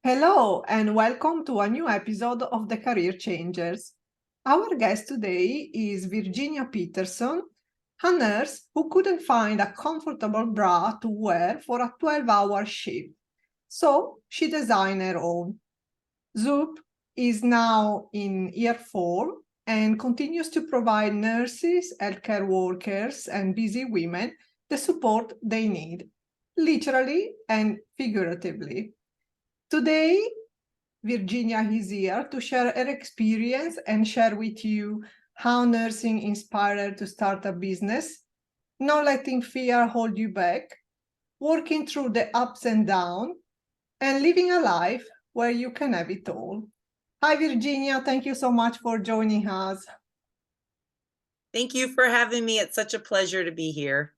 Hello, and welcome to a new episode of The Career Changers. Our guest today is Virginia Peterson, a nurse who couldn't find a comfortable bra to wear for a 12-hour shift. So she designed her own. Zoop is now in year 4 and continues to provide nurses, healthcare workers, and busy women the support they need, literally and figuratively. Today, Virginia is here to share her experience and share with you how nursing inspired her to start a business, not letting fear hold you back, working through the ups and downs, and living a life where you can have it all. Hi, Virginia. Thank you so much for joining us. Thank you for having me. It's such a pleasure to be here.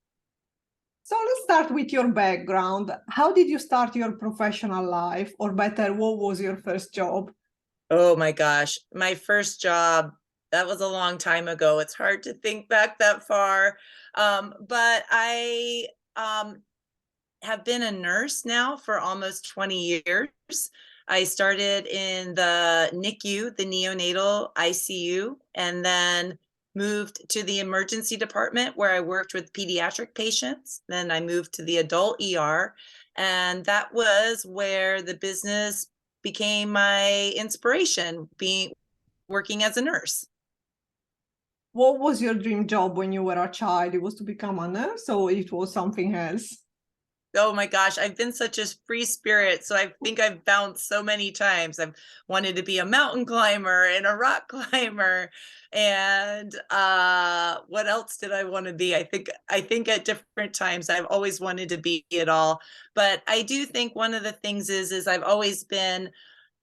So let's start with your background. How did you start your professional life? Or better, what was your first job? Oh my gosh, my first job, that was a long time ago. It's hard to think back that far. But I have been a nurse now for almost 20 years. I started in the NICU, the neonatal ICU, and then moved to the emergency department where I worked with pediatric patients. Then I moved to the adult ER, and that was where the business became my inspiration, being working as a nurse. What was your dream job when you were a child? It was to become a nurse or it was something else? Oh my gosh, I've been such a free spirit. So I think I've bounced so many times. I've wanted to be a mountain climber and a rock climber. And what else did I want to be? I think at different times I've always wanted to be it all. But I do think one of the things is I've always been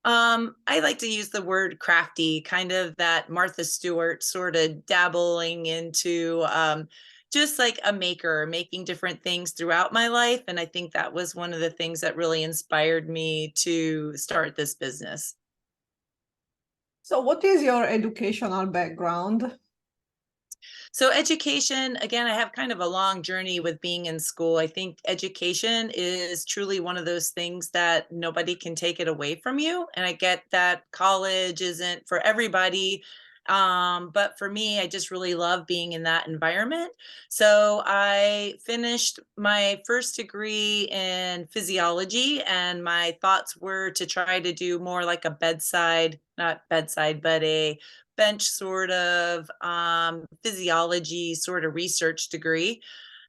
I like to use the word crafty, kind of that Martha Stewart sort of dabbling into just like a maker, making different things throughout my life. And I think that was one of the things that really inspired me to start this business. So, what is your educational background? So education, again, I have kind of a long journey with being in school. I think education is truly one of those things that nobody can take it away from you. And I get that college isn't for everybody. But for me, I just really love being in that environment. So I finished my first degree in physiology, and my thoughts were to try to do more like a bedside, not bedside, but a bench sort of physiology sort of research degree,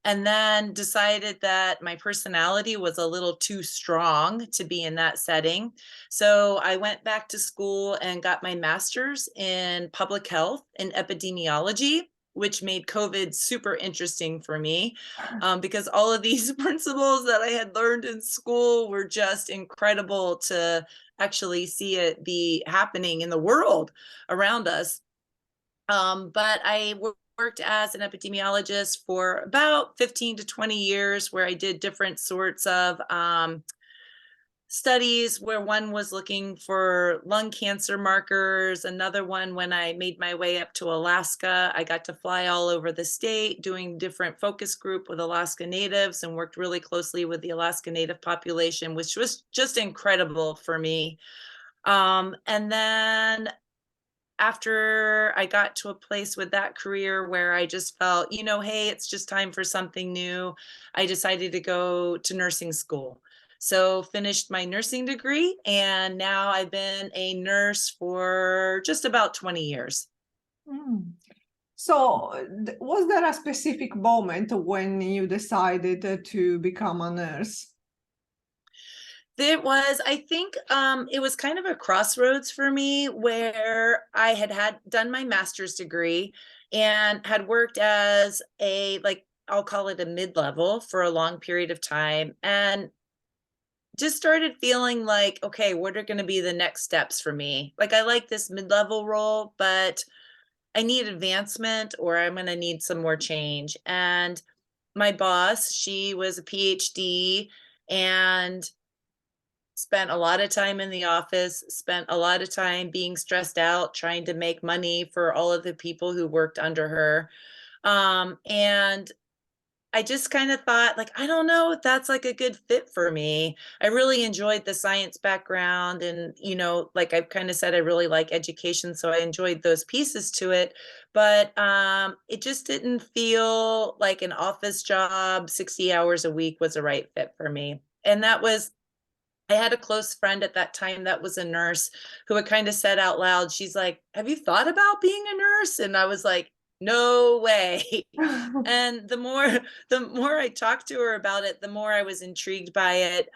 and then decided that my personality was a little too strong to be in that setting. So I went back to school and got my master's in public health and epidemiology, which made COVID super interesting for me, because all of these principles that I had learned in school were just incredible to actually see it be happening in the world around us. But I worked as an epidemiologist for about 15 to 20 years, where I did different sorts of studies, where one was looking for lung cancer markers. Another one, when I made my way up to Alaska, I got to fly all over the state doing different focus group with Alaska Natives and worked really closely with the Alaska Native population, which was just incredible for me. And then after I got to a place with that career where I just felt, hey, it's just time for something new, I decided to go to nursing school. So finished my nursing degree, and now I've been a nurse for just about 20 years. Mm. So, was there a specific moment when you decided to become a nurse? I think it was kind of a crossroads for me, where I had done my master's degree and had worked as like, I'll call it a mid-level for a long period of time, and just started feeling like, okay, what are going to be the next steps for me? Like, I like this mid-level role, but I need advancement, or I'm going to need some more change. And my boss, she was a PhD and spent a lot of time in the office, spent a lot of time being stressed out, trying to make money for all of the people who worked under her. And I just kind of thought, like, I don't know if that's like a good fit for me. I really enjoyed the science background. And, like I've kind of said, I really like education. So I enjoyed those pieces to it. But it just didn't feel like an office job, 60 hours a week was the right fit for me. And I had a close friend at that time that was a nurse who had kind of said out loud, she's like, "Have you thought about being a nurse?" And I was like, "No way." And the more I talked to her about it, the more I was intrigued by it.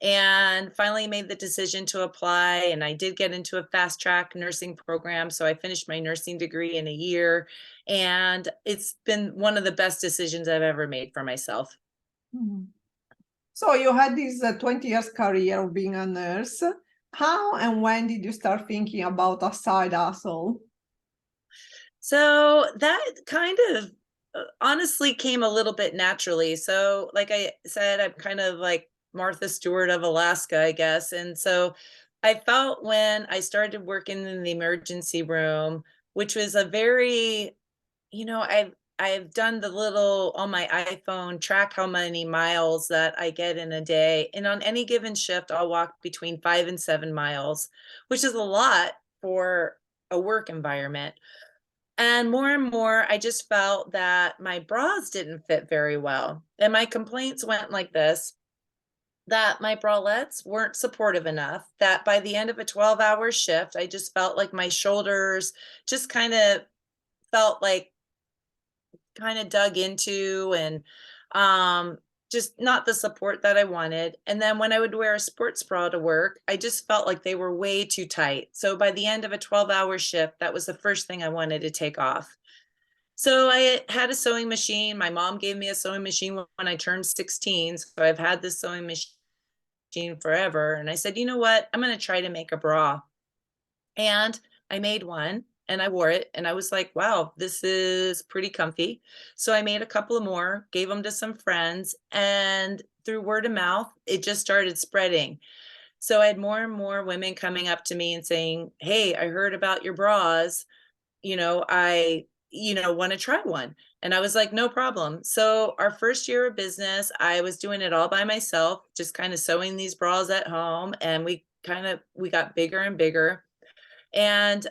And finally made the decision to apply. And I did get into a fast track nursing program. So I finished my nursing degree in a year. And it's been one of the best decisions I've ever made for myself. Mhm. So you had this 20 years career of being a nurse. How and when did you start thinking about a side hustle? So that kind of honestly came a little bit naturally. So, like I said, I'm kind of like Martha Stewart of Alaska, I guess. And so I felt when I started working in the emergency room, which was a very, I've done the little on my iPhone track how many miles that I get in a day. And on any given shift, I'll walk between 5 and 7 miles, which is a lot for a work environment. And more, I just felt that my bras didn't fit very well. And my complaints went like this: that my bralettes weren't supportive enough, that by the end of a 12-hour shift, I just felt like my shoulders just felt like kind of dug into, and just not the support that I wanted. And then when I would wear a sports bra to work, I just felt like they were way too tight. So by the end of a 12-hour shift, that was the first thing I wanted to take off. So I had a sewing machine. My mom gave me a sewing machine when I turned 16. So I've had this sewing machine forever. And I said, you know what? I'm going to try to make a bra. And I made one and I wore it. And I was like, wow, this is pretty comfy. So I made a couple of more, gave them to some friends. And through word of mouth, it just started spreading. So I had more and more women coming up to me and saying, hey, I heard about your bras. I want to try one. And I was like, no problem. So our first year of business, I was doing it all by myself, just kind of sewing these bras at home. And we got bigger and bigger. And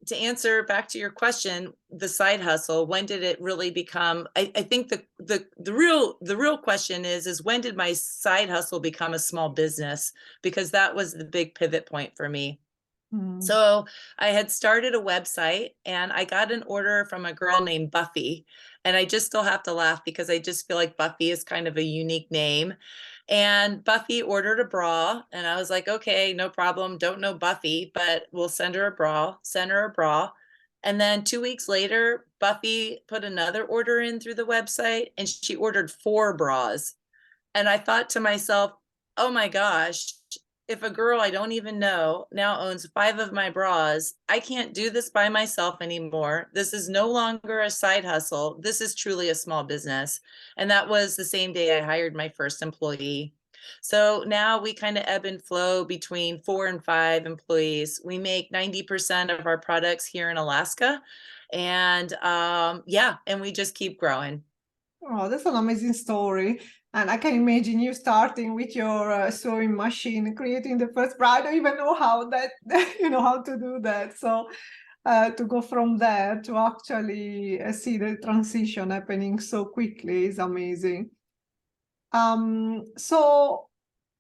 to answer back to your question, the side hustle, when did it really become? I think the real question is when did my side hustle become a small business? Because that was the big pivot point for me. Mm. So I had started a website and I got an order from a girl named Buffy. And I just still have to laugh because I just feel like Buffy is kind of a unique name. And Buffy ordered a bra. And I was like, okay, no problem. Don't know Buffy, but we'll send her a bra, send her a bra. And then 2 weeks later, Buffy put another order in through the website and she ordered 4 bras. And I thought to myself, oh my gosh, if a girl I don't even know now owns 5 of my bras, I can't do this by myself anymore. This is no longer a side hustle. This is truly a small business. And that was the same day I hired my first employee. So now we kind of ebb and flow between 4 and 5 employees. We make 90% of our products here in Alaska. And yeah, and we just keep growing. Oh, that's an amazing story. And I can imagine you starting with your sewing machine, creating the first bra. I don't even know how that, how to do that. So to go from there to actually see the transition happening so quickly is amazing. So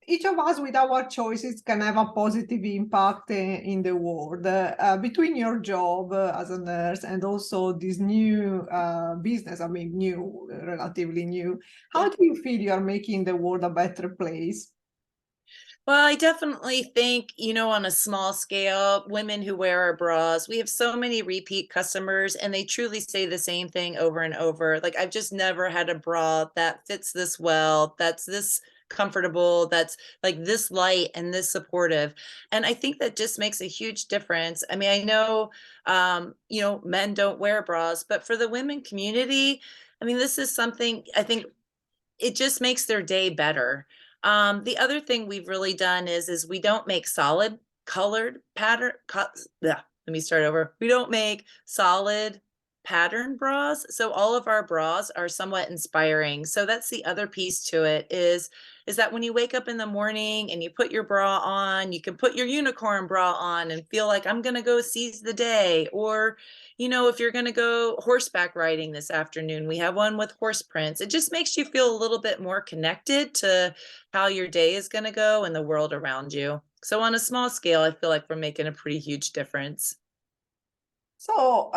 each of us with our choices can have a positive impact in the world. Between your job as a nurse and also this new business, I mean, new, relatively new, how do you feel you are making the world a better place? Well, I definitely think, on a small scale, women who wear our bras, we have so many repeat customers and they truly say the same thing over and over. Like, I've just never had a bra that fits this well, that's this comfortable, that's like this light and this supportive. And I think that just makes a huge difference. I mean, I know, men don't wear bras, but for the women community, I mean, this is something I think it just makes their day better. The other thing we've really done is we don't make solid colored pattern. Yeah, let me start over. We don't make solid. pattern bras. So all of our bras are somewhat inspiring. So that's the other piece to it is that when you wake up in the morning and you put your bra on, you can put your unicorn bra on and feel like I'm going to go seize the day. Or, if you're going to go horseback riding this afternoon, we have one with horse prints. It just makes you feel a little bit more connected to how your day is going to go and the world around you. So on a small scale, I feel like we're making a pretty huge difference. So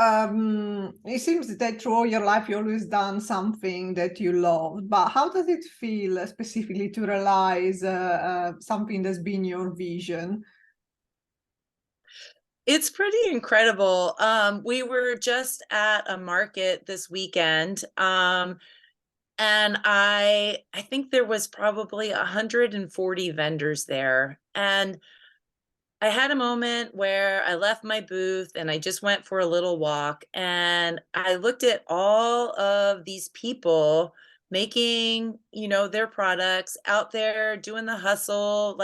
it seems that throughout your life you always done something that you love, but how does it feel specifically to realize something that's been your vision? It's pretty incredible. We were just at a market this weekend, and I think there was probably 140 vendors there. And I had a moment where I left my booth and I just went for a little walk and I looked at all of these people making, their products out there doing the hustle,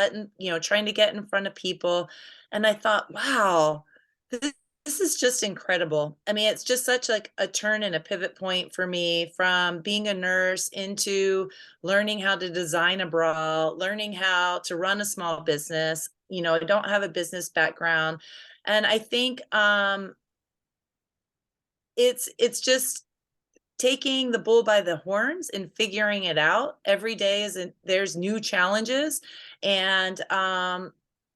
trying to get in front of people. And I thought, wow, this, this is just incredible. I mean, it's just such like a turn and a pivot point for me from being a nurse into learning how to design a bra, learning how to run a small business. I don't have a business background. And I think it's just taking the bull by the horns and figuring it out. Every day there's new challenges. And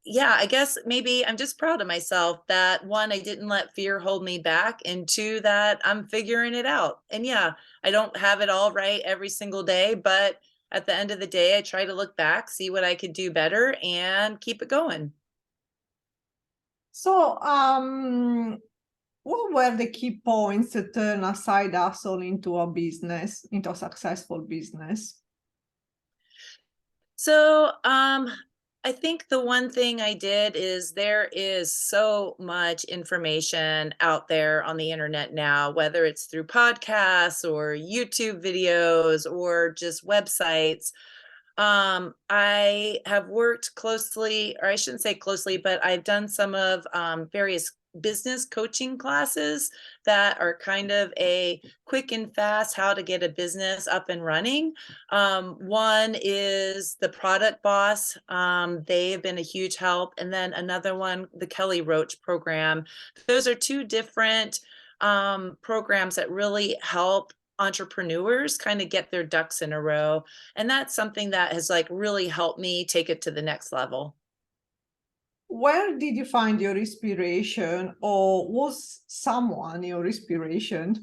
yeah, I guess maybe I'm just proud of myself that one, I didn't let fear hold me back, and two, that I'm figuring it out. And yeah, I don't have it all right every single day, but at the end of the day, I try to look back, see what I could do better, and keep it going. So what were the key points to turn a side hustle into a business, into a successful business? So, I think the one thing I did is there is so much information out there on the internet now, whether it's through podcasts or YouTube videos or just websites. I have worked closely, or I shouldn't say closely, but I've done some of various business coaching classes that are kind of a quick and fast how to get a business up and running. One is the Product Boss. They have been a huge help. And then another one, the Kelly Roach program. Those are two different programs that really help entrepreneurs kind of get their ducks in a row, and that's something that has like really helped me take it to the next level. Where did you find your inspiration, or was someone your inspiration?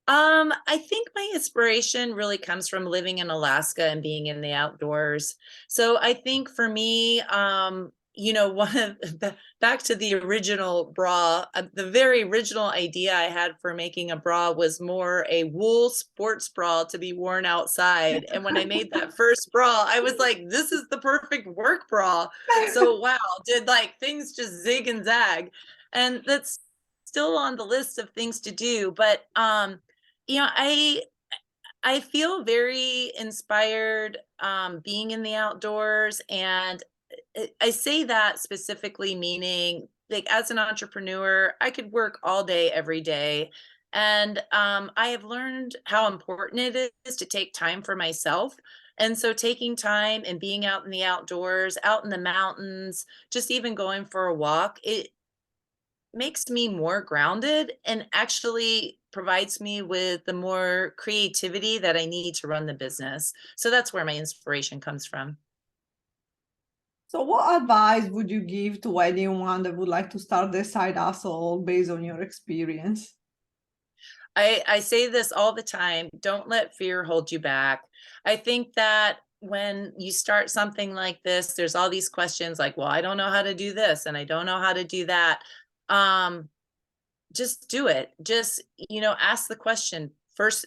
I think my inspiration really comes from living in Alaska and being in the outdoors. So I think for me, one of back to the original bra, the very original idea I had for making a bra was more a wool sports bra to be worn outside. And when I made that first bra, I was like, this is the perfect work bra. So wow, did like things just zig and zag. And that's still on the list of things to do. But you know, I feel very inspired being in the outdoors, and I say that specifically meaning like as an entrepreneur, I could work all day every day. And I have learned how important it is to take time for myself. And so taking time and being out in the outdoors, out in the mountains, just even going for a walk, it makes me more grounded and actually provides me with the more creativity that I need to run the business. So that's where my inspiration comes from. So, what advice would you give to anyone that would like to start their side hustle based on your experience? I say this all the time, don't let fear hold you back. I think that when you start something like this, there's all these questions like, well, I don't know how to do this and I don't know how to do that. Um, just do it. Just, ask the question first,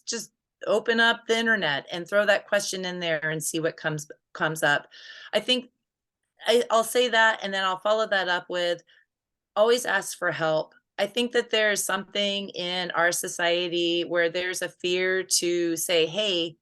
just open up the internet and throw that question in there and see what comes up. I think I'll say that, and then I'll follow that up with always ask for help. I think that there's something in our society where there's a fear to say, hey,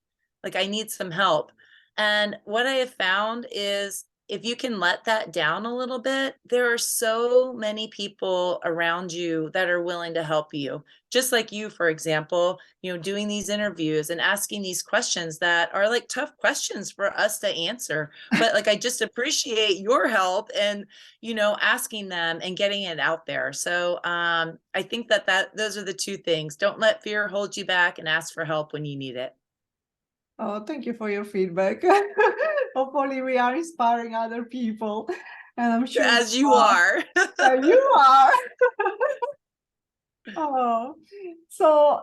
like I need some help. And what I have found is if you can let that down a little bit, there are so many people around you that are willing to help you. Just like you, for example, doing these interviews and asking these questions that are like tough questions for us to answer. But like, I just appreciate your help and, asking them and getting it out there. So I think that those are the two things. Don't let fear hold you back, and ask for help when you need it. Oh, thank you for your feedback. Hopefully, we are inspiring other people, and I'm sure As you are. you are. Oh, so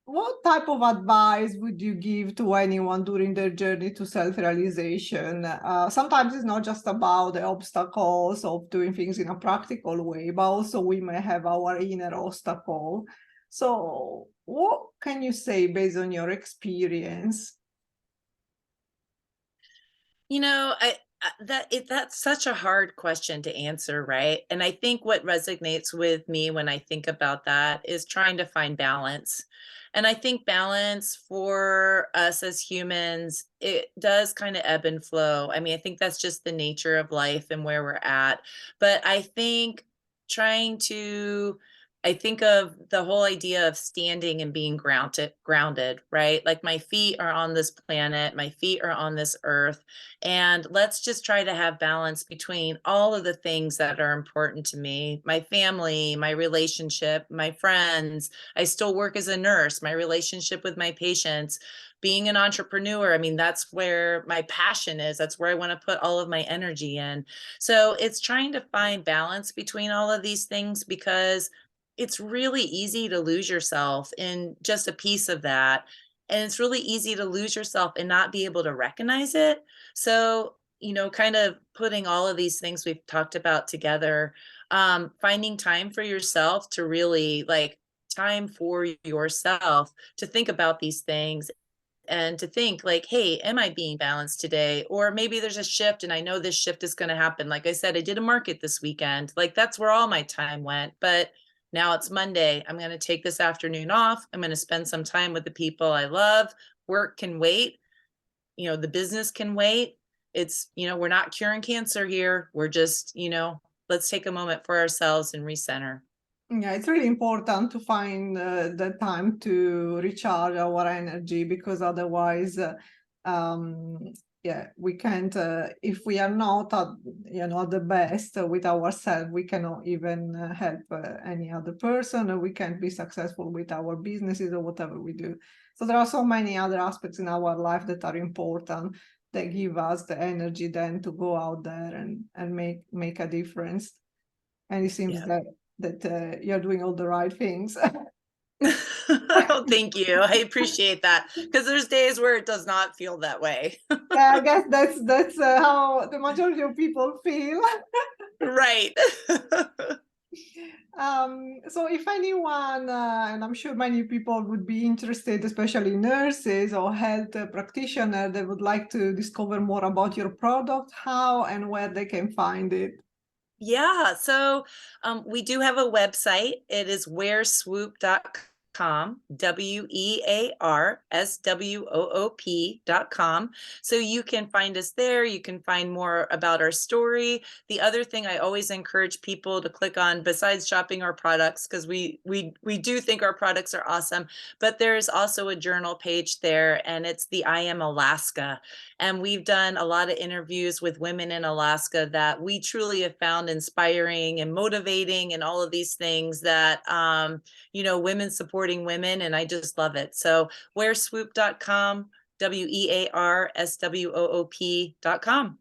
what type of advice would you give to anyone during their journey to self-realization? Sometimes it's not just about the obstacles of doing things in a practical way, but also we may have our inner obstacle. So what can you say based on your experience? That's such a hard question to answer, right? And I think what resonates with me when I think about that is trying to find balance. And I think balance for us as humans, it does kind of ebb and flow. I mean, I think that's just the nature of life and where we're at. But I think trying to I think of the whole idea of standing and being grounded, right? Like, my feet are on this planet, my feet are on this earth, and let's just try to have balance between all of the things that are important to me, my family, my relationship, my friends. I still work as a nurse, my relationship with my patients, being an entrepreneur. I mean, that's where my passion is. That's where I want to put all of my energy in. So it's trying to find balance between all of these things, because it's really easy to lose yourself in just a piece of that. And it's really easy to lose yourself and not be able to recognize it. So, kind of putting all of these things we've talked about together, finding time for yourself to really like time for yourself to think about these things and to think like, hey, am I being balanced today? Or maybe there's a shift and I know this shift is going to happen. Like I said, I did a market this weekend. Like, that's where all my time went. But now it's Monday. I'm going to take this afternoon off. I'm going to spend some time with the people I love. Work can wait. The business can wait. It's, we're not curing cancer here. We're just, let's take a moment for ourselves and recenter. Yeah, it's really important to find the time to recharge our energy, because otherwise, um, yeah, we can't. If we are not, at the best with ourselves, we cannot even help any other person, or we can't be successful with our businesses or whatever we do. So there are so many other aspects in our life that are important, that give us the energy then to go out there and make a difference. And it seems Yeah. that you're doing all the right things. Oh, thank you. I appreciate that, because there's days where it does not feel that way. Yeah, I guess that's how the majority of people feel. Right. So if anyone, and I'm sure many people would be interested, especially nurses or health practitioners, they would like to discover more about your product, how and where they can find it. Yeah, so we do have a website. It is wearswoop.com, wearswoop.com. So you can find us there. You can find more about our story. The other thing I always encourage people to click on, besides shopping our products, because we do think our products are awesome, but there's also a journal page there, and it's the I Am Alaska. And we've done a lot of interviews with women in Alaska that we truly have found inspiring and motivating, and all of these things that, women supporting women. And I just love it. So wearswoop.com, wearswoop.com.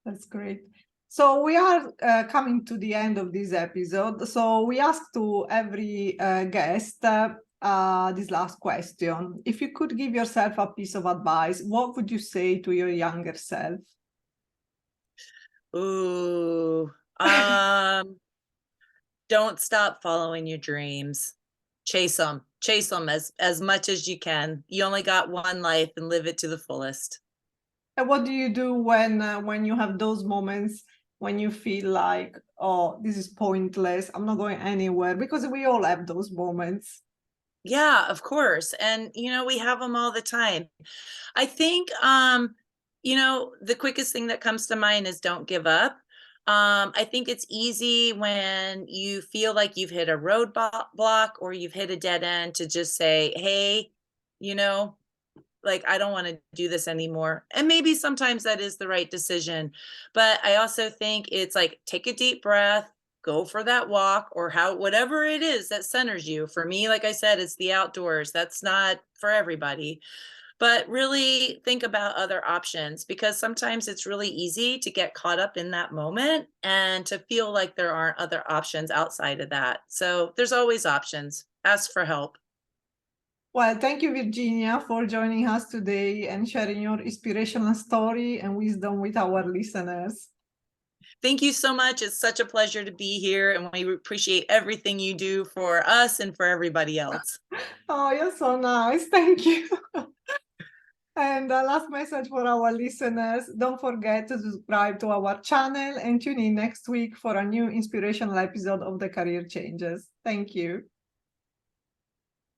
That's great. So we are coming to the end of this episode. So we ask to every guest this last question. If you could give yourself a piece of advice, what would you say to your younger self? Ooh, don't stop following your dreams. Chase them as much as you can. You only got one life, and live it to the fullest. And what do you do when you have those moments when you feel like, oh, this is pointless, I'm not going anywhere? Because we all have those moments. Yeah, of course. And we have them all the time. I think the quickest thing that comes to mind is don't give up. I think it's easy when you feel like you've hit a block or you've hit a dead end to just say, "Hey, you know, like I don't want to do this anymore." And maybe sometimes that is the right decision. But I also think it's like take a deep breath, go for that walk or whatever it is that centers you. For me, like I said, it's the outdoors. That's not for everybody. But really think about other options because sometimes it's really easy to get caught up in that moment and to feel like there aren't other options outside of that. So there's always options. Ask for help. Well, thank you, Virginia, for joining us today and sharing your inspirational story and wisdom with our listeners. Thank you so much. It's such a pleasure to be here, and we appreciate everything you do for us and for everybody else. Oh, you're so nice. Thank you. And the last message for our listeners, don't forget to subscribe to our channel and tune in next week for a new inspirational episode of the Career Changes. Thank you.